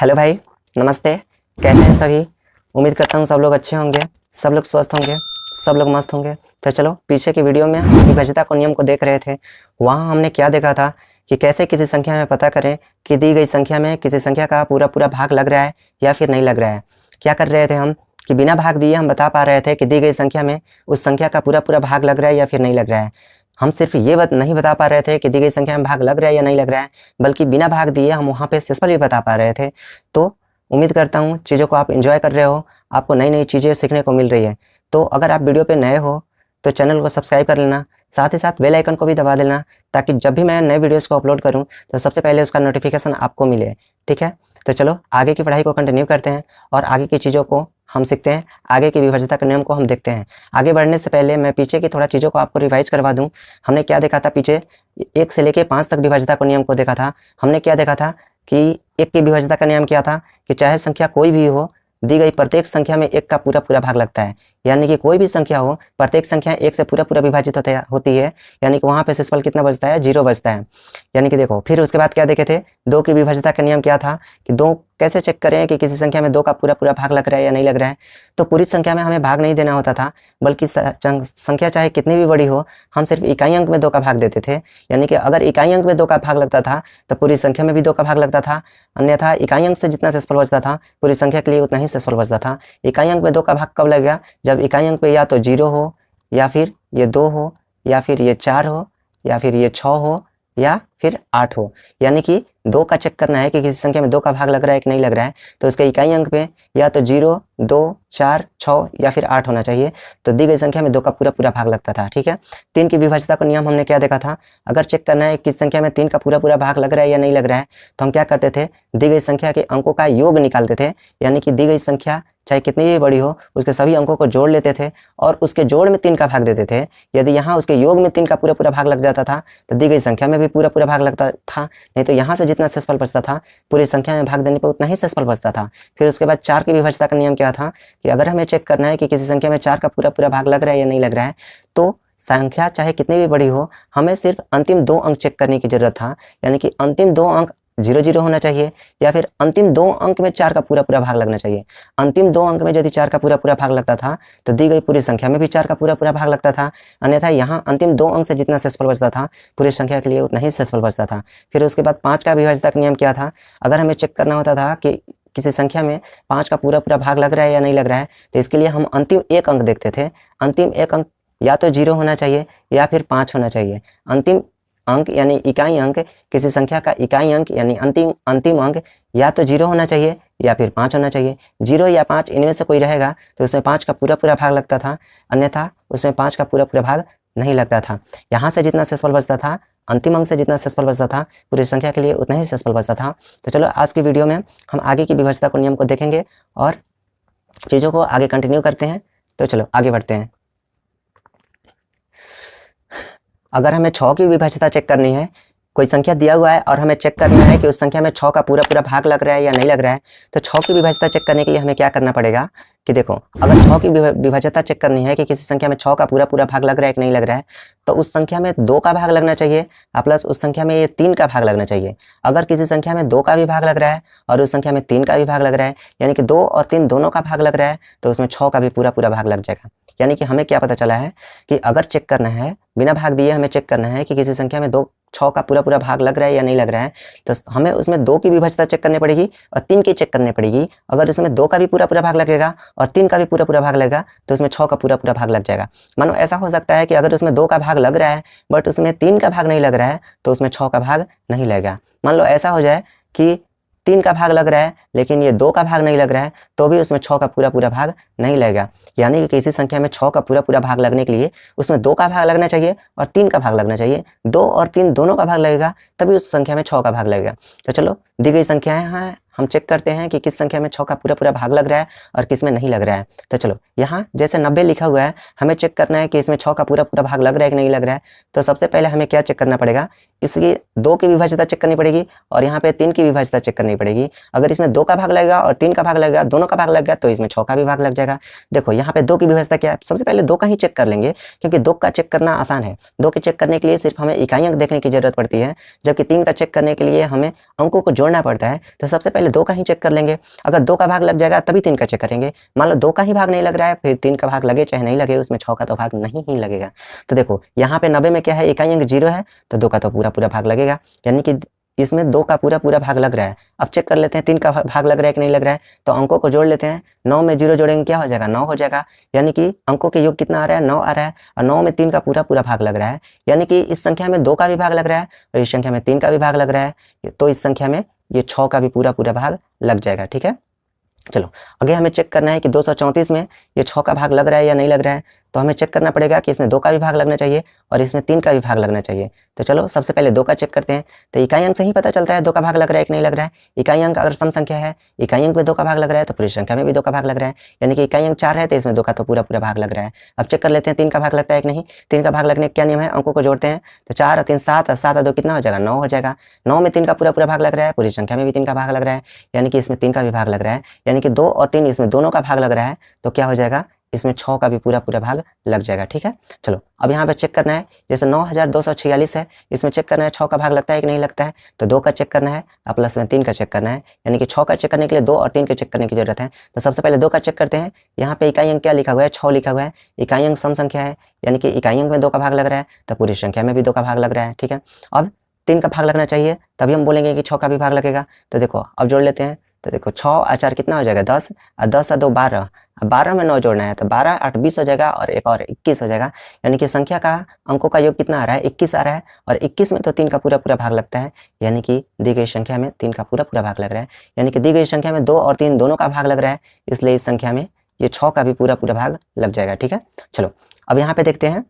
Hello भाई, नमस्ते। कैसे हैं सभी? उम्मीद करता हूँ सब लोग अच्छे होंगे, सब लोग स्वस्थ होंगे, सब लोग मस्त होंगे। तो चलो, पीछे की वीडियो में हम विभाज्यता को नियम को देख रहे थे। वहाँ हमने क्या देखा था कि कैसे किसी संख्या में पता करें कि दी गई संख्या में किसी संख्या का पूरा पूरा भाग लग रहा है या फिर नहीं लग रहा है। क्या कर रहे थे हम कि बिना भाग दिए हम बता पा रहे थे कि दी गई संख्या में उस संख्या का पूरा पूरा भाग लग रहा है या फिर नहीं लग रहा है। हम सिर्फ ये नहीं बता पा रहे थे कि दी गई संख्या में भाग लग रहा है या नहीं लग रहा है, बल्कि बिना भाग दिए हम वहाँ पे शेषफल भी बता पा रहे थे। तो उम्मीद करता हूँ चीज़ों को आप एंजॉय कर रहे हो, आपको नई नई चीज़ें सीखने को मिल रही है। तो अगर आप वीडियो पे नए हो तो चैनल को सब्सक्राइब कर लेना, साथ ही साथ बेल आइकन को भी दबा देना, ताकि जब भी मैं नए वीडियोस को अपलोड करूं तो सबसे पहले उसका नोटिफिकेशन आपको मिले। ठीक है, तो चलो आगे की पढ़ाई को कंटिन्यू करते हैं और आगे की चीज़ों को हम सीखते हैं, आगे की विभाज्यता के नियम को हम देखते हैं। आगे बढ़ने से पहले मैं पीछे की थोड़ा चीज़ों को आपको रिवाइज करवा दूं। हमने क्या देखा था पीछे? 1 से लेके 5 तक विभाज्यता को नियम को देखा था। हमने क्या देखा था कि 1 की विभाज्यता का नियम क्या था कि चाहे संख्या कोई भी हो, दी गई प्रत्येक संख्या में 1 का पूरा पूरा भाग लगता है। यानी कि कोई भी संख्या हो, प्रत्येक संख्या 1 से पूरा पूरा विभाजित होती है, यानी कि वहाँ पे शेषफल कितना बचता है? 0 बचता है। यानी कि देखो, फिर उसके बाद क्या देखे थे? 2 की विभाज्यता का नियम क्या था कि 2 कैसे चेक करें कि किसी संख्या में 2 का पूरा पूरा भाग लग रहा है या नहीं लग रहा है। तो पूरी संख्या में हमें भाग नहीं देना होता था, बल्कि संख्या चाहे कितनी भी बड़ी हो, हम सिर्फ इकाई अंक में 2 का भाग देते थे। यानी कि अगर इकाई अंक में 2 का भाग लगता था तो पूरी संख्या में भी 2 का भाग लगता था, अन्यथा इकाई अंक से जितना शेषफल बचता था पूरी संख्या के लिए उतना ही शेषफल बचता था। इकाई अंक में 2 का भाग कब लगेगा? जब इकाई अंक पे या तो 0 हो, या फिर ये 2 हो, या फिर ये 4 हो, या फिर ये 6 हो, या फिर 8 हो। यानी कि 2 का चेक करना है कि किसी संख्या में 2 का भाग लग रहा है कि नहीं लग रहा है, तो उसके इकाई अंक पे या तो 0, 2, 4, 6 या फिर 8 होना चाहिए। तो दी गई संख्या में 2 का पूरा पूरा भाग लगता था। ठीक है, 3 की विभाज्यता का नियम हमने क्या देखा था? अगर चेक करना है किस संख्या में 3 का पूरा पूरा भाग लग रहा है या नहीं लग रहा है, तो हम क्या करते थे? दी गई संख्या के अंकों का योग निकालते थे। यानी कि दी गई संख्या चाहे कितनी भी बड़ी हो, उसके सभी अंकों को जोड़ लेते थे और उसके जोड़ में 3 का भाग देते थे। यदि यहाँ उसके योग में 3 का पूरा पूरा भाग लग जाता था तो दी गई संख्या में भी पूरा पूरा भाग लगता था। नहीं तो यहाँ से जितना शेषफल बचता था पूरी संख्या में भाग देने पर उतना ही शेषफल बचता था। फिर उसके बाद 4 की विभाज्यता का नियम क्या था कि अगर हमें चेक करना है कि किसी संख्या में 4 का पूरा पूरा भाग लग रहा है या नहीं लग रहा है, तो संख्या चाहे कितनी भी बड़ी हो, हमें सिर्फ अंतिम 2 अंक चेक करने की जरूरत था। यानी कि अंतिम 2 अंक 0 0 होना चाहिए, या फिर अंतिम 2 अंक में 4 का पूरा पूरा भाग लगना चाहिए। अंतिम 2 अंक में यदि 4 का पूरा पूरा भाग लगता था तो दी गई पूरी संख्या में भी 4 का पूरा पूरा भाग लगता था, अन्यथा यहाँ अंतिम 2 अंक से जितना शेषफल बचता था पूरी संख्या के लिए उतना ही शेषफल बचता था। फिर उसके बाद 5 का विभाज्यता का नियम क्या था? अगर हमें चेक करना होता था कि किसी संख्या में 5 का पूरा पूरा भाग लग रहा है या नहीं लग रहा है, तो इसके लिए हम अंतिम 1 अंक देखते थे। अंतिम 1 अंक या तो 0 होना चाहिए या फिर 5 होना चाहिए। अंतिम अंक यानी इकाई अंक, किसी संख्या का इकाई अंक यानी अंतिम अंक या तो 0 होना चाहिए या फिर 5 होना चाहिए। 0 या 5 इनमें से कोई रहेगा तो उसमें 5 का पूरा पूरा भाग लगता था, अन्यथा उसमें 5 का पूरा पूरा भाग नहीं लगता था। यहाँ से जितना शेषफल बचता था, अंतिम अंक से जितना शेषफल बचता था, पूरी संख्या के लिए उतना ही शेषफल बचता था। तो चलो, आज की वीडियो में हम आगे की विभाज्यता को नियम को देखेंगे और चीज़ों को आगे कंटिन्यू करते हैं। तो चलो आगे बढ़ते हैं। अगर हमें 6 की विभाज्यता चेक करनी है, कोई संख्या दिया हुआ है और हमें चेक करना है कि उस संख्या में 6 का पूरा पूरा भाग लग रहा है या नहीं लग रहा है, तो 6 की विभाज्यता चेक करने के लिए हमें क्या करना पड़ेगा कि देखो, अगर 6 की विभाज्यता चेक करनी है कि किसी संख्या में 6 का पूरा पूरा भाग लग रहा है कि नहीं लग रहा है, तो उस संख्या में 2 का भाग लगना चाहिए प्लस उस संख्या में ये 3 का भाग लगना चाहिए। अगर किसी संख्या में 2 का भी भाग लग रहा है और उस संख्या में 3 का भी भाग लग रहा है, यानी कि 2 और 3 दोनों का भाग लग रहा है, तो उसमें 6 का भी पूरा पूरा भाग लग जाएगा। यानी कि हमें क्या पता चला है कि अगर चेक करना है, बिना भाग दिए हमें चेक करना है कि किसी संख्या में 6 का पूरा पूरा भाग लग रहा है या नहीं लग रहा है, तो हमें उसमें 2 की विभाज्यता चेक करनी पड़ेगी और 3 की चेक करनी पड़ेगी। अगर उसमें 2 का भी पूरा पूरा भाग लगेगा और 3 का भी पूरा पूरा भाग लगेगा तो उसमें 6 का पूरा पूरा भाग लग जाएगा। मानो ऐसा हो सकता है कि अगर उसमें 2 का भाग लग रहा है बट उसमें 3 का भाग नहीं लग रहा है, तो उसमें 6 का भाग नहीं लगेगा। मान लो ऐसा हो जाए कि 3 का भाग लग रहा है लेकिन ये 2 का भाग नहीं लग रहा है, तो भी उसमें 6 का पूरा पूरा भाग नहीं लगेगा। यानी कि किसी संख्या में 6 का पूरा पूरा भाग लगने के लिए उसमें 2 का भाग लगना चाहिए और 3 का भाग लगना चाहिए। 2 और 3 दोनों का भाग लगेगा तभी उस संख्या में 6 का भाग लगेगा। तो चलो, दी गई संख्याएं हैं, हम चेक करते हैं कि किस संख्या में 6 का पूरा पूरा भाग लग रहा है और किस में नहीं लग रहा है। तो चलो, यहाँ जैसे 90 लिखा हुआ है, हमें चेक करना है कि इसमें 6 का पूरा पूरा भाग लग रहा है कि नहीं लग रहा है। तो सबसे पहले हमें क्या चेक करना पड़ेगा? इसकी 2 की विभाज्यता चेक करनी पड़ेगी और यहाँ पे 3 की विभाज्यता चेक करनी पड़ेगी। अगर इसमें 2 का भाग लगेगा और 3 का भाग लगेगा, दोनों का भाग लग गया, तो इसमें 6 का भी भाग लग जाएगा। देखो, यहाँ पे 2 की विभाज्यता क्या है? सबसे पहले 2 का ही चेक कर लेंगे, क्योंकि 2 का चेक करना आसान है। 2 के चेक करने के लिए सिर्फ हमें इकाई अंक देखने की जरूरत पड़ती है, जबकि 3 का चेक करने के लिए हमें अंकों को जोड़ना पड़ता है। तो सबसे पहले पहले 2 का ही चेक कर लेंगे। अगर 2 का भाग लग जाएगा तभी 3 का चेक करेंगे। मान लो 2 का ही भाग नहीं लग रहा है, फिर 3 का भाग लगे चाहे नहीं लगे, उसमें 6 का तो भाग नहीं ही लगेगा। तो देखो यहाँ पे 90 में क्या है, इकाई अंक 0 है, तो 2 का तो पूरा पूरा भाग लगेगा, यानी कि इसमें 2 का पूरा पूरा भाग लग रहा है। अब चेक कर लेते हैं 3 का भाग लग रहा है कि नहीं लग रहा है, तो अंकों को जोड़ लेते हैं। 9 में 0 जोड़ेंगे क्या हो जाएगा, 9 हो जाएगा, यानी कि अंकों के योग कितना आ रहा है, 9 आ रहा है, और 9 में 3 का पूरा पूरा भाग लग रहा है, यानी कि इस संख्या में 2 का भी भाग लग रहा है और इस संख्या में 3 का भी भाग लग रहा है, तो इस संख्या में ये 6 का भी पूरा पूरा भाग लग जाएगा। ठीक है, चलो आगे हमें चेक करना है कि 234 में ये 6 का भाग लग रहा है या नहीं लग रहा है। तो हमें चेक करना पड़ेगा कि इसमें 2 का भी भाग लगना चाहिए और इसमें 3 का भी भाग लगना चाहिए। तो चलो सबसे पहले 2 का चेक करते हैं। तो इकाई अंक से ही पता चलता है 2 का भाग लग रहा है कि नहीं लग रहा है। इकाई अंक अगर सम संख्या है, इकाई अंक में 2 का भाग लग रहा है, तो पूरी संख्या में भी 2 का भाग लग रहा है, यानी कि इकाई अंक 4 है तो इसमें 2 का तो पूरा पूरा भाग लग रहा है। अब चेक कर लेते हैं 3 का भाग लगता है कि नहीं। 3 का भाग लगने का क्या नियम है, अंकों को जोड़ते हैं, तो 4 और 3 7 और 7 और 2 कितना हो जाएगा, 9 हो जाएगा। 9 में 3 का पूरा पूरा भाग लग रहा है, पूरी संख्या में भी 3 का भाग लग रहा है, यानी कि इसमें 3 का भी भाग लग रहा है, यानी कि 2 और 3 इसमें दोनों का भाग लग रहा है, तो क्या हो जाएगा, इसमें 6 का भी पूरा पूरा भाग लग जाएगा। ठीक है, चलो अब यहाँ पे चेक करना है, जैसे 9246 है, इसमें चेक करना है 6 का भाग लगता है कि नहीं लगता है। तो 2 का चेक करना है और प्लस में 3 का चेक करना है, यानी कि 6 का चेक करने के लिए 2 और 3 का चेक करने की जरूरत है। तो सबसे पहले 2 का चेक करते हैं। यहाँ पे इकाई अंक क्या लिखा हुआ है, 6 लिखा हुआ है। इकाई अंक सम संख्या है, यानी कि इकाई अंक में 2 का भाग लग रहा है, तो पूरी संख्या में भी 2 का भाग लग रहा है। ठीक है, अब 3 का भाग लगना चाहिए, तभी हम बोलेंगे कि 6 का भी भाग लगेगा। तो देखो अब जोड़ लेते हैं, तो देखो 6 और 4 कितना हो जाएगा, 10 और 10 और 2 12, 12 में 9 जोड़ना है, तो 12 8 20 हो जाएगा और एक और 21 हो जाएगा, यानी कि संख्या का अंकों का योग कितना आ रहा है, 21 आ रहा है, और 21 में तो 3 का पूरा पूरा भाग लगता है, यानी कि दी गई संख्या में 3 का पूरा पूरा भाग लग रहा है, यानी कि दी गई संख्या में 2 और 3 दोनों का भाग लग रहा है, इसलिए इस संख्या में ये 6 का भी पूरा पूरा भाग लग जाएगा। ठीक है, चलो अब यहाँ पे देखते हैं।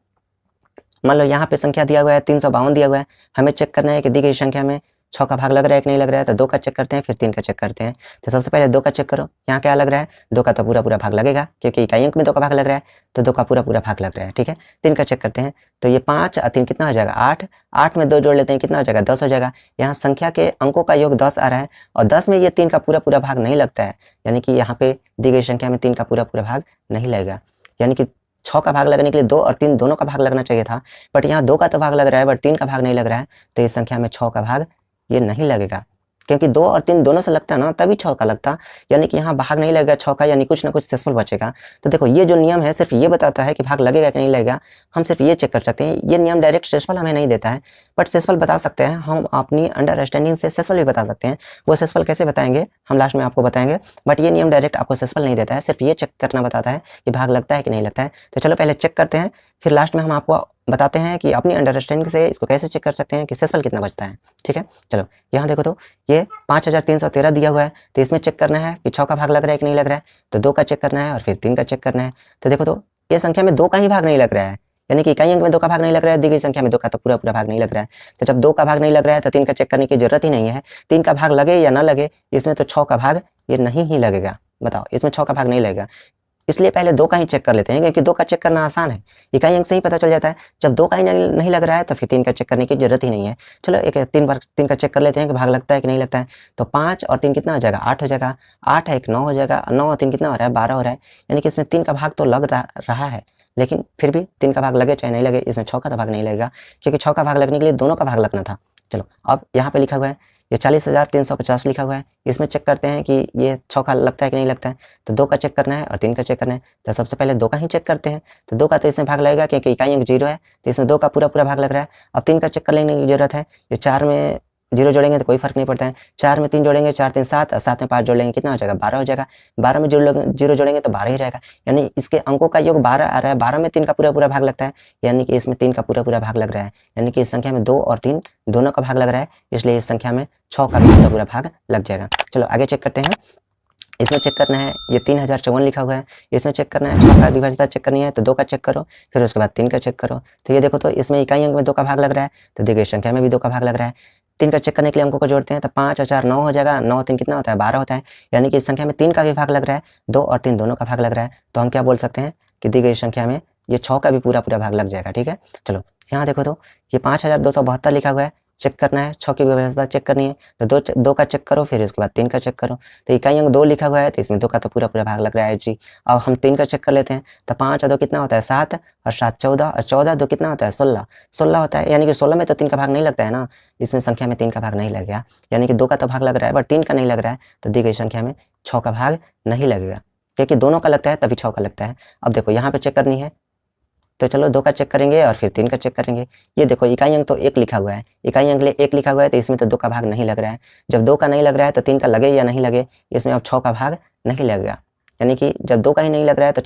मान लो यहाँ पे संख्या दिया हुआ है 352 दिया हुआ है, हमें चेक करना है कि दी गई संख्या में 6 का भाग लग रहा है कि नहीं लग रहा है। तो 2 का चेक करते हैं, फिर 3 का चेक करते हैं। तो सबसे पहले 2 का चेक करो, यहाँ क्या लग रहा है, 2 का तो पूरा पूरा भाग लगेगा, क्योंकि इकाई अंक में 2 का भाग लग रहा है, तो 2 का पूरा पूरा भाग लग रहा है। ठीक है, 3 का चेक करते हैं, तो ये 5 और 3 कितना हो जाएगा, 8, 8 में 2 जोड़ लेते हैं, कितना हो जाएगा, 10 हो जाएगा। यहाँ संख्या के अंकों का योग 10 आ रहा है, और 10 में ये 3 का पूरा पूरा भाग नहीं लगता है, यानी कि यहाँ पे दी गई संख्या में 3 का पूरा पूरा भाग नहीं लगेगा, यानी कि 6 का भाग लगने के लिए 2 और 3 दोनों का भाग लगना चाहिए था, बट यहाँ 2 का तो भाग लग रहा है, बट 3 का भाग नहीं लग रहा है, तो इस संख्या में 6 का भाग ये नहीं लगेगा, क्योंकि 2 और 3 दोनों से लगता है ना, तभी 6 का लगता, यानी कि यहाँ भाग नहीं लगेगा 6 का, यानी कुछ ना कुछ शेषफल बचेगा। तो देखो ये जो नियम है सिर्फ ये बताता है कि भाग लगेगा कि नहीं लगेगा, हम सिर्फ ये चेक कर सकते हैं। ये नियम डायरेक्ट शेषफल हमें नहीं देता है, बट शेषफल बता सकते हैं हम अपनी अंडरस्टैंडिंग से, शेषफल भी बता सकते हैं। वो शेषफल कैसे बताएंगे हम लास्ट में आपको बताएंगे, बट ये नियम डायरेक्ट आपको शेषफल नहीं देता है, सिर्फ ये चेक करना बताता है कि भाग लगता है कि नहीं लगता है। तो चलो पहले चेक करते हैं, फिर लास्ट में हम आपको बताते हैं कि अपनी अंडरस्टैंडिंग से इसको कैसे चेक कर सकते हैं कि शेषफल कितना बचता है। ठीक है, चलो यहाँ देखो, तो ये 5313 दिया हुआ है, तो इसमें चेक करना है कि 6 का भाग लग रहा है कि नहीं लग रहा है। तो 2 का चेक करना है और फिर 3 का चेक करना है। तो देखो, तो ये संख्या में 2 का ही भाग नहीं लग रहा है, यानी कि इकाई अंक में 2 का भाग नहीं लग रहा है, दी गई संख्या में 2 का तो पूरा पूरा भाग नहीं लग रहा है। तो जब 2 का भाग नहीं लग रहा है तो 3 का चेक करने की जरूरत ही नहीं है। 3 का भाग लगे या ना लगे, इसमें तो 6 का भाग ये नहीं ही लगेगा। बताओ, इसमें 6 का भाग नहीं लगेगा, इसलिए पहले 2 का ही चेक कर लेते हैं, क्योंकि 2 का चेक करना आसान है, इकाई अंक से ही पता चल जाता है। जब 2 का ही नहीं लग रहा है तो फिर 3 का चेक करने की जरूरत ही नहीं है। चलो एक 3 बार 3 का चेक कर लेते हैं कि भाग लगता है कि नहीं लगता है। तो 5 और 3 कितना हो जाएगा, 8 हो जाएगा, 8 है 1 9 हो जाएगा, 9 और 3 कितना हो रहा है, 12 हो रहा है, यानी कि इसमें 3 का भाग तो लग रहा है, लेकिन फिर भी 3 का भाग लगे चाहे नहीं लगे, इसमें 6 का तो भाग नहीं लगेगा, क्योंकि 6 का भाग लगने के लिए दोनों का भाग लगना था। चलो अब यहाँ पे लिखा हुआ है ये 40,350 लिखा हुआ है, इसमें चेक करते हैं कि ये 6 का लगता है कि नहीं लगता है। तो 2 का चेक करना है और 3 का चेक करना है। तो सबसे पहले 2 का ही चेक करते हैं। तो 2 का तो इसमें भाग लगेगा, क्योंकि इकाई अंक 0 है, तो इसमें 2 का पूरा पूरा भाग लग रहा है। अब 3 का चेक कर लेने की जरूरत है। ये 4 में 0 जोड़ेंगे तो कोई फर्क नहीं पड़ता है, 4 में 3 जोड़ेंगे, 4 3 7 और 7 में 5 जोड़ेंगे, कितना हो जाएगा, 12 हो जाएगा। 12 में 0 जोड़ेंगे तो 12 ही रहेगा, यानी इसके अंकों का योग 12 आ रहा है, 12 में 3 का पूरा पूरा भाग लगता है, यानी कि इसमें 3 का पूरा पूरा भाग लग रहा है, यानी कि इस संख्या में 2 और 3 दोनों का भाग लग रहा है, इसलिए इस संख्या में 6 का भी पूरा पूरा भाग लग जाएगा। चलो आगे चेक करते हैं। इसमें चेक करना है, ये 3054 लिखा हुआ है, इसमें चेक करना है 6 का विभाज्यता चेक करनी है। तो 2 का चेक करो, फिर उसके बाद 3 का चेक करो। तो ये देखो, तो इसमें इकाई अंक में 2 का भाग लग रहा है, तो दी गई संख्या में भी 2 का भाग लग रहा है। 3 का चेक करने के लिए अंकों को जोड़ते हैं, तो 5 और 4 9 हो जाएगा, 9 3 कितना होता है, 12 होता है, यानी कि इस संख्या में 3 का भी भाग लग रहा है, 2 और 3 दोनों का भाग लग रहा है। तो हम क्या बोल सकते हैं कि दी गई संख्या में ये 6 का भी पूरा पूरा भाग लग जाएगा। ठीक है, चलो यहाँ देखो, तो ये 5272 लिखा हुआ है, चेक करना है, 6 की व्यवस्था चेक करनी है तो दो का चेक करो, फिर उसके बाद 3 का चेक करो। तो इकाई अंक 2 लिखा हुआ है तो इसमें 2 का तो पूरा पूरा भाग लग रहा है जी। अब हम 3 का चेक कर लेते हैं तो 5 और 2 कितना होता है 7 और 7 14 और 14 2 कितना होता है 16, 16 होता है। यानी कि 16 में तो 3 का भाग नहीं लगता है ना, इसमें संख्या में 3 का भाग नहीं लगेगा। यानी कि 2 का तो भाग लग रहा है बट 3 का नहीं लग रहा है, तो दी गई संख्या में 6 का भाग नहीं लगेगा, क्योंकि दोनों का लगता है तभी 6 का लगता है। अब देखो यहाँ पे चेक करनी है तो चलो 2 का चेक करेंगे और फिर 3 का चेक करेंगे। ये देखो इकाई अंक तो 1 लिखा हुआ है, इकाई अंक 1 लिखा हुआ है तो इसमें तो 2 का भाग नहीं लग रहा है। जब 2 का नहीं लग रहा है तो 3 का लगे या नहीं लगे, इसमें अब 6 का भाग नहीं लगेगा। यानी कि जब 2 का ही नहीं लग रहा है तो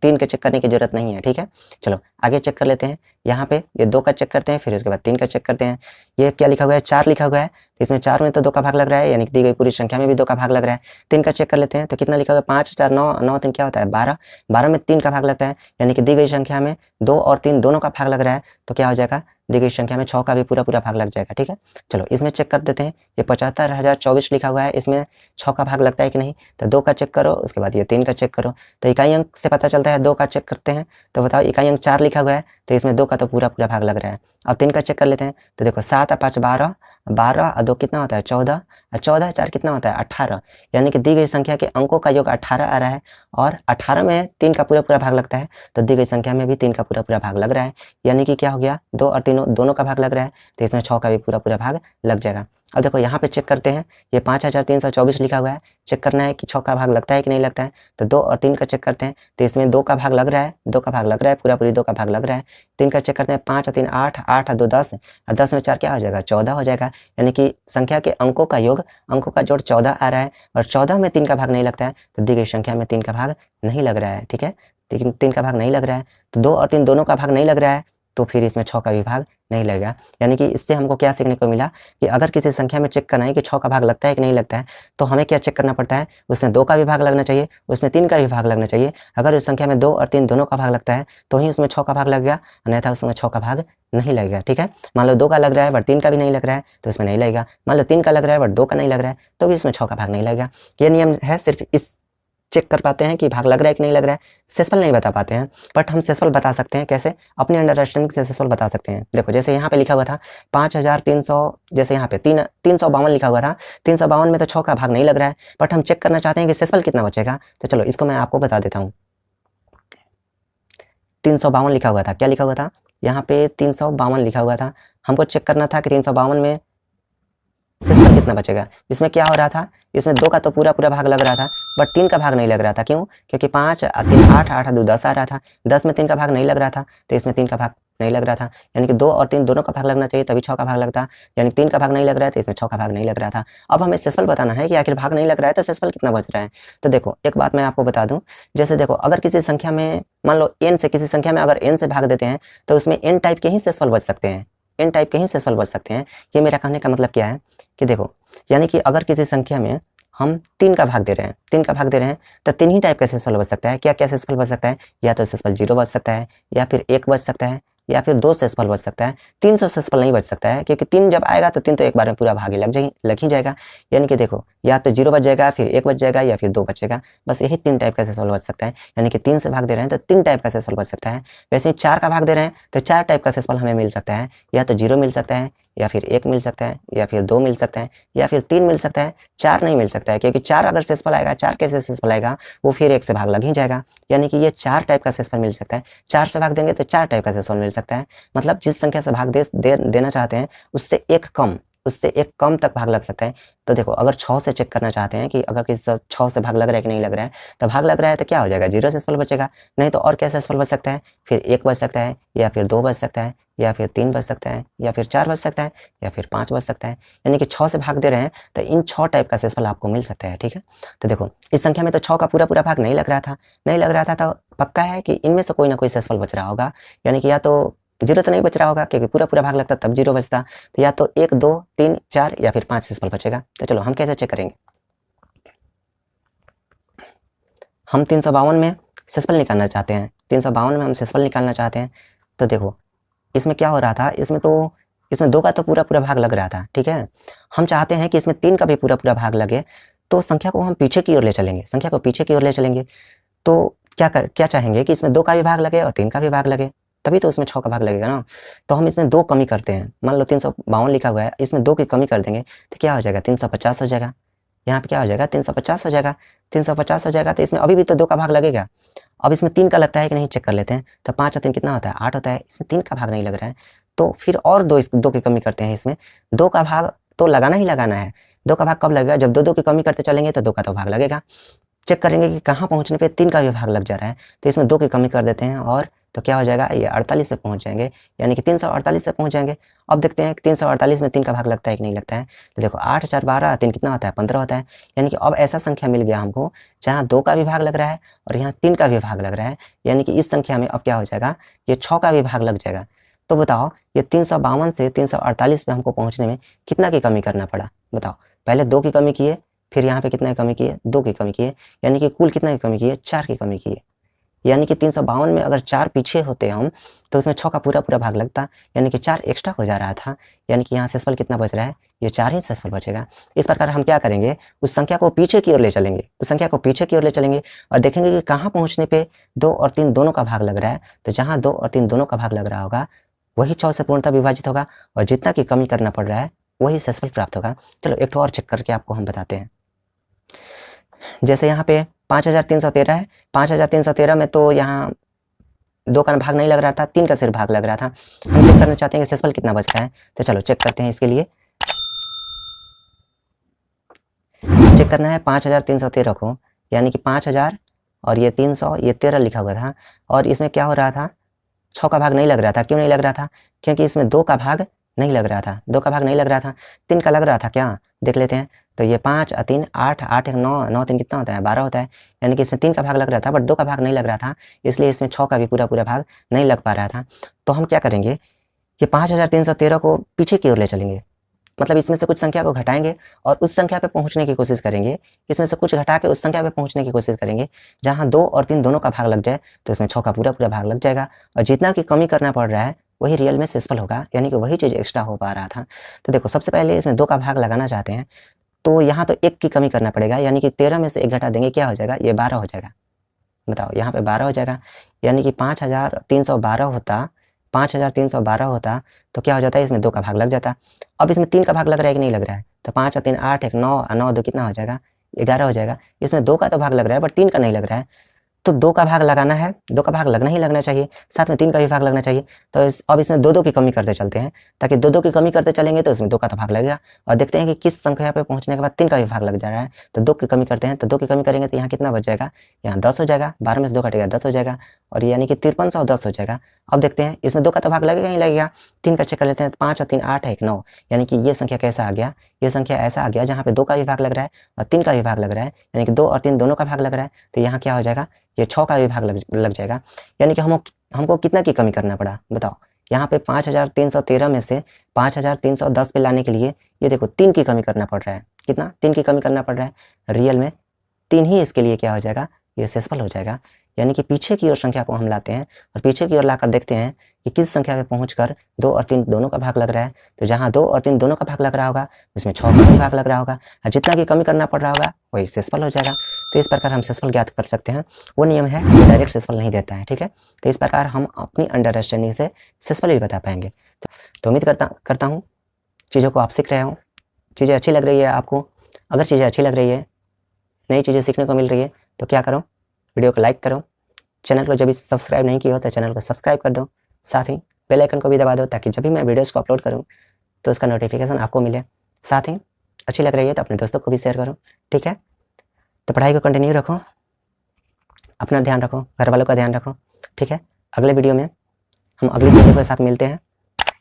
3 के चेक करने की जरूरत नहीं है। ठीक है, चलो आगे चेक कर लेते हैं। यहाँ पे ये 2 का चेक करते हैं, फिर उसके बाद 3 का चेक करते हैं। ये क्या लिखा हुआ है 4 लिखा हुआ है तो इसमें 4 में तो 2 का भाग लग रहा है, यानी कि दी गई पूरी संख्या में भी 2 का भाग लग रहा है। 3 का चेक कर लेते हैं तो कितना लिखा हुआ है 5 4 9, 9 3 क्या होता है 12, 12 में 3 का भाग लगता है, यानी कि दी गई संख्या में 2 और 3 दोनों का भाग लग रहा है, तो क्या हो जाएगा दी गई संख्या में 6 का भी पूरा पूरा भाग लग जाएगा। ठीक है, चलो इसमें चेक कर देते हैं। ये 75,024 लिखा हुआ है, इसमें 6 का भाग लगता है कि नहीं, तो 2 का चेक करो, उसके बाद ये 3 का चेक करो। तो इकाई अंक से पता चलता है 2 का चेक करते हैं तो बताओ इकाई अंक 4 लिखा हुआ है तो इसमें 2 का तो पूरा पूरा भाग लग रहा है। अब 3 का चेक कर लेते हैं तो देखो 7 और 5 12, 12 और 2 कितना होता है 14 और 14 4 कितना होता है 18, यानी कि दी गई संख्या के अंकों का योग 18 आ रहा है और 18 में 3 का पूरा पूरा भाग लगता है, तो दी गई संख्या में भी 3 का पूरा पूरा भाग लग रहा है। यानी कि क्या हो गया 2 और 3 दोनों का भाग लग रहा है, तो इसमें 6 का भी पूरा पूरा भाग लग जाएगा। अब देखो यहाँ पे चेक करते हैं, ये 5324 लिखा हुआ है, चेक करना है कि 6 का भाग लगता है कि नहीं लगता है, तो 2 और 3 का चेक करते हैं तो इसमें 2 का भाग लग रहा है, 2 का भाग लग रहा है, पूरा पूरी 2 का भाग लग रहा है। 3 का चेक करते हैं 5 और 3 8, 8 और 2 10 और 10 में 4 क्या हो जाएगा 14 हो जाएगा, यानी कि संख्या के अंकों का योग, अंकों का जोड़ 14 आ रहा है और 14 में 3 का भाग नहीं लगता है, तो दी गई संख्या में 3 का भाग नहीं लग रहा है। ठीक है, लेकिन 3 का भाग नहीं लग रहा है तो 2 और 3 दोनों का भाग नहीं लग रहा है, तो फिर इसमें 6 का भी भाग नहीं लगेगा। यानी कि इससे हमको क्या सीखने को मिला कि अगर किसी संख्या में चेक करना है कि 6 का भाग लगता है कि नहीं लगता है, तो हमें क्या चेक करना पड़ता है, उसमें 2 का भी भाग लगना चाहिए, उसमें 3 का भी भाग लगना चाहिए। अगर उस संख्या में 2 और 3 दोनों का भाग लगता है तो ही उसमें 6 का भाग लगेगा, अन्यथा उसमें 6 का भाग नहीं लगेगा। ठीक है, मान लो 2 का लग रहा है बट 3 का भी नहीं लग रहा है तो इसमें नहीं लगेगा, मान लो 3 का लग रहा है बट 2 का नहीं लग रहा है तो भी इसमें 6 का भाग नहीं लगेगा। ये नियम है, सिर्फ इस चेक कर पाते हैं कि भाग लग रहा है कि नहीं लग रहा है, सेसफल नहीं बता पाते हैं, बट हम सेसफल बता सकते हैं। कैसे? अपने अंडरस्टैंडिंग से सेसफल बता सकते हैं। देखो जैसे यहाँ पे लिखा हुआ था 5300, जैसे यहाँ पे 352 लिखा हुआ था, 352 में तो 6 का भाग नहीं लग रहा है, बट हम चेक करना चाहते हैं कि सेसफल कितना बचेगा, तो चलो इसको मैं आपको बता देता हूँ। 352 लिखा हुआ था, क्या लिखा हुआ था यहाँ पे 352 लिखा हुआ था, हमको चेक करना था कि 352 में सेसफल कितना बचेगा। इसमें क्या हो रहा था, इसमें 2 का तो पूरा पूरा भाग लग रहा था बट 3 का भाग नहीं लग रहा था। क्यों? क्योंकि 5 3 8 8 2 10 आ रहा था, 10 में 3 का भाग नहीं लग रहा था तो इसमें 3 का भाग नहीं लग रहा था। यानी कि 2 और 3 दोनों का भाग लगना चाहिए तभी 6 का भाग लगता, यानी 3 का भाग नहीं लग रहा है तो इसमें 6 का भाग नहीं लग रहा था। अब हमें सेसफल बताना है कि आखिर भाग नहीं लग रहा है तो सेसफल कितना बच रहा है। तो देखो एक बात मैं आपको बता दूं, जैसे देखो अगर किसी संख्या में मान लो n से, किसी संख्या में अगर n से भाग देते हैं तो उसमें n टाइप के ही सेसफल बच सकते हैं, n टाइप के ही सेसफल बच सकते हैं। ये मेरा कहने का मतलब क्या है कि देखो, यानी कि अगर किसी संख्या में हम 3 का भाग दे रहे हैं, 3 का भाग दे रहे हैं तो 3 ही टाइप का सेसफल बच सकता है। क्या क्या सेसफल बच सकता है? या तो सेसफल 0 बच सकता है, या फिर 1 बच सकता है, या फिर 2 सेसफल बच सकता है। 300 सेसफल नहीं बच सकता है, क्योंकि 3 जब आएगा तो 3 तो एक बार में पूरा भाग ही लग ही जाएगा। यानी कि देखो या तो 0 बच जाएगा, फिर 1 बच जाएगा, या फिर 2 बचेगा, बस यही 3 टाइप का सेसफल बच सकता है। यानी कि 3 से भाग दे रहे हैं तो 3 टाइप का सेसफल बच सकता है। वैसे ही 4 का भाग दे रहे हैं तो 4 टाइप का सेसफल हमें मिल सकता है, या तो 0 मिल सकता है, या फिर 1 मिल सकता है, या फिर 2 मिल सकता है, या फिर 3 मिल सकता है, 4 नहीं मिल सकता है, क्योंकि 4 अगर सेसफल आएगा, 4 कैसे सेसफल आएगा, वो फिर 1 से भाग लग ही जाएगा। यानी कि ये 4 टाइप का सेसफल मिल सकता है। 4 से भाग देंगे तो 4 टाइप का सेसफल मिल सकता है। मतलब जिस संख्या से भाग देना चाहते हैं उससे एक कम तक भाग लग सकता है। तो देखो अगर 6 से चेक करना चाहते हैं कि अगर किसी 6 से भाग लग रहा है कि नहीं लग रहा है, तो भाग लग रहा है तो क्या हो जाएगा 0 सेसफल बचेगा, नहीं तो और क्या सेसफल बच सकता है, फिर 1 बच सकता है, या फिर 2 बच सकता है, या फिर 3 बच सकता है, या फिर 4 बच सकता है, या फिर 5 बच सकता है। यानी कि 6 से भाग दे रहे हैं तो इन 6 टाइप का सेसफल आपको मिल सकता है। ठीक है, तो देखो इस संख्या में तो 6 का पूरा पूरा भाग नहीं लग रहा था, तो पक्का है कि इनमें से कोई ना कोई सेसफल बच रहा होगा। यानी कि या तो 0 तो नहीं बच रहा होगा, क्योंकि पूरा पूरा भाग लगता तब 0 बचता, तो या तो 1 2 3 4 या फिर 5 सेसफल बचेगा। तो चलो हम कैसे चेक करेंगे, हम 352 में सेसफल निकालना चाहते हैं, 352 में हम सेसफल निकालना चाहते हैं। तो देखो इसमें क्या हो रहा था, इसमें 2 का तो पूरा पूरा भाग लग रहा था। ठीक है, हम चाहते हैं कि इसमें 3 का भी पूरा पूरा भाग लगे, तो संख्या को हम पीछे की ओर ले चलेंगे, तो क्या चाहेंगे कि इसमें 2 का भी भाग लगे और 3 का भी भाग लगे, तभी तो उसमें 6 का भाग लगेगा ना। तो हम इसमें 2 कमी करते हैं, मान लो 352 लिखा हुआ है, इसमें 2 की कमी कर देंगे तो क्या हो जाएगा 350 हो जाएगा। यहाँ पे क्या हो जाएगा 350 हो जाएगा। 350 हो जाएगा तो इसमें अभी भी तो 2 का भाग लगेगा। अब इसमें 3 का लगता है कि नहीं चेक कर लेते हैं। तो 5 और 3 कितना होता है 8 होता है, इसमें 3 का भाग नहीं लग रहा है। तो फिर और 2 की कमी करते हैं, इसमें 2 का भाग तो लगाना ही लगाना है। 2 का भाग कब लगेगा, जब 2 की कमी करते चलेंगे तो 2 का तो भाग लगेगा। चेक करेंगे कि कहाँ पहुंचने पे 3 का भी भाग लग जा रहा है, तो इसमें 2 की कमी कर देते हैं और तो क्या हो जाएगा ये 48 पे पहुंच जाएंगे, यानी कि 348 से पहुंच जाएंगे। अब देखते हैं कि 348 में 3 का भाग लगता है कि नहीं लगता है। तो देखो 8 4 12 3 कितना होता है 15 होता है, यानी कि अब ऐसा संख्या मिल गया हमको जहाँ 2 का भी भाग लग रहा है और यहाँ 3 का भी भाग लग रहा है, यानी कि इस संख्या में अब क्या हो जाएगा ये 6 का भी भाग लग जाएगा। तो बताओ ये 352 से 348 पे हमको पहुंचने में कितना की कमी करना पड़ा बताओ। पहले 2 की कमी किए, फिर यहाँ पे कितना की कमी किए 2 की कमी किए, यानी कि कुल कितना की कमी किए 4 की कमी किए। यानी कि 352 में अगर 4 पीछे होते हम तो उसमें 6 का पूरा भाग लगता, यानी कि 4 एक्स्ट्रा हो जा रहा था, यानी कि यहाँ शेषफल कितना बच रहा है ये 4 ही शेषफल बचेगा। इस प्रकार हम क्या करेंगे उस संख्या को पीछे की ओर ले चलेंगे, उस संख्या को पीछे की ओर ले चलेंगे और देखेंगे कि कहाँ पहुँचने पे 2 और 3 दोनों का भाग लग रहा है। तो जहाँ 2 और 3 दोनों का भाग लग रहा होगा वही 6 से पूर्णतः विभाजित होगा और जितना की कमी करना पड़ रहा है वही शेषफल प्राप्त होगा। चलो एक और चेक करके आपको हम बताते हैं। जैसे यहाँ पे 5313 है, 5313 में तो यहाँ 2 का भाग नहीं लग रहा था, 3 का सिर्फ भाग लग रहा था। हम चेक करना चाहते हैं कि शेषफल कितना बच रहा है, तो चलो चेक करते हैं। इसके लिए चेक करना है 5313 को, यानी कि 5000 और ये 300 ये 13 लिखा हुआ था और इसमें क्या हो रहा था 6 का भाग नहीं लग रहा था। क्यों नहीं लग रहा था, क्योंकि इसमें 2 का भाग नहीं लग रहा था, 2 का भाग नहीं लग रहा था, 3 का लग रहा था क्या देख लेते हैं। तो ये 5 और 3 8 8 1 9 9 3 कितना होता है 12 होता है, यानी कि इसमें 3 का भाग लग रहा था बट 2 का भाग नहीं लग रहा था, इसलिए इसमें 6 का भी पूरा भाग नहीं लग पा रहा था। तो हम क्या करेंगे ये 5313 को पीछे की ओर ले चलेंगे, मतलब इसमें से कुछ संख्या को घटाएंगे और उस संख्या पे पहुंचने की कोशिश करेंगे। इसमें से कुछ घटा के उस संख्या पे पहुंचने की कोशिश करेंगे जहां 2 और 3 दोनों का भाग लग जाए, तो इसमें 6 का पूरा भाग लग जाएगा और जितना की कमी करना पड़ रहा है वही रियल में शेषफल होगा, यानी कि वही चीज एक्स्ट्रा हो पा रहा था। तो देखो सबसे पहले इसमें 2 का भाग लगाना चाहते हैं तो यहाँ तो 1 की कमी करना पड़ेगा, यानी कि 13 में से 1 घटा देंगे क्या हो जाएगा ये 12 हो जाएगा। बताओ यहाँ पे 12 हो जाएगा, यानी कि 5312 होता, 5312 होता तो क्या हो जाता है इसमें 2 का भाग लग जाता। अब इसमें 3 का भाग लग रहा है कि नहीं लग रहा है, तो 5 और 3 8 1 9 9 2 कितना हो जाएगा 11 हो जाएगा। इसमें 2 का तो भाग लग रहा है बट 3 का नहीं लग रहा है, तो 2 का भाग लगाना है, 2 का भाग लगना ही लगना चाहिए, साथ में 3 का भी भाग लगना चाहिए। तो अब इसमें 2 की कमी करते चलते हैं, ताकि 2 की कमी करते चलेंगे तो इसमें 2 का तो भाग लगेगा और देखते हैं कि किस संख्या पे पहुंचने के बाद 3 का भी भाग लग जा रहा है। तो 2 की कमी करते हैं, तो 2 की कमी करेंगे तो यहाँ कितना बच जाएगा, यहाँ 10 हो जाएगा, 12 में से 2 कटेगा 10 हो जाएगा और यानी कि 5310 हो जाएगा। अब देखते हैं इसमें 2 का तो भाग लगेगा ही लगेगा। 3 का चेक कर लेते हैं, 5 और 3 8 1 9, यानी कि ये संख्या कैसा आ गया, ये संख्या ऐसा आ गया जहाँ पे 2 का भी भाग लग रहा है और 3 का भी भाग लग रहा है, यानी कि 2 और 3 दोनों का भाग लग रहा है। तो यहाँ क्या हो जाएगा ये 6 का भी भाग लग जाएगा, यानी कि हमको कितना की कमी करना पड़ा बताओ। यहाँ पे 5313 में से 5310 पे लाने के लिए ये देखो 3 की कमी करना पड़ रहा है। कितना 3 की कमी करना पड़ रहा है, रियल में 3 ही इसके लिए क्या हो जाएगा ये शेषफल हो जाएगा। यानी कि पीछे की ओर संख्या को हम लाते हैं और पीछे की ओर लाकर देखते हैं कि किस संख्या पे पहुंचकर 2 और 3 दोनों का भाग लग रहा है। तो जहाँ 2 और 3 दोनों का भाग लग रहा होगा उसमें 6 का भी भाग लग रहा होगा और जितना की कमी करना पड़ रहा होगा वही शेषफल हो जाएगा। तो इस प्रकार हम शेषफल ज्ञात कर सकते हैं। वो नियम है डायरेक्ट शेषफल नहीं देता है, ठीक है। तो इस प्रकार हम अपनी अंडरस्टैंडिंग से शेषफल भी बता पाएंगे। तो उम्मीद करता हूँ चीज़ों को आप सीख रहे हो, चीज़ें अच्छी लग रही है आपको। अगर चीज़ें अच्छी लग रही है, नई चीज़ें सीखने को मिल रही है तो क्या करो, वीडियो को लाइक करो, चैनल को जब भी सब्सक्राइब नहीं किया हो तो चैनल को सब्सक्राइब कर दो, साथ ही बेल आइकन को भी दबा दो ताकि जब भी मैं वीडियोस को अपलोड करूं तो उसका नोटिफिकेशन आपको मिले। साथ ही अच्छी लग रही है तो अपने दोस्तों को भी शेयर करो, ठीक है। तो पढ़ाई को कंटिन्यू रखो, अपना ध्यान रखो, घर वालों का ध्यान रखो, ठीक है। अगले वीडियो में हम अगली चीज़ों के साथ मिलते हैं,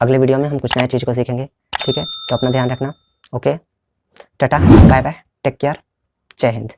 अगले वीडियो में हम कुछ नए चीज़ को सीखेंगे, ठीक है। तो अपना ध्यान रखना, okay, tata bye bye, take care, जय हिंद।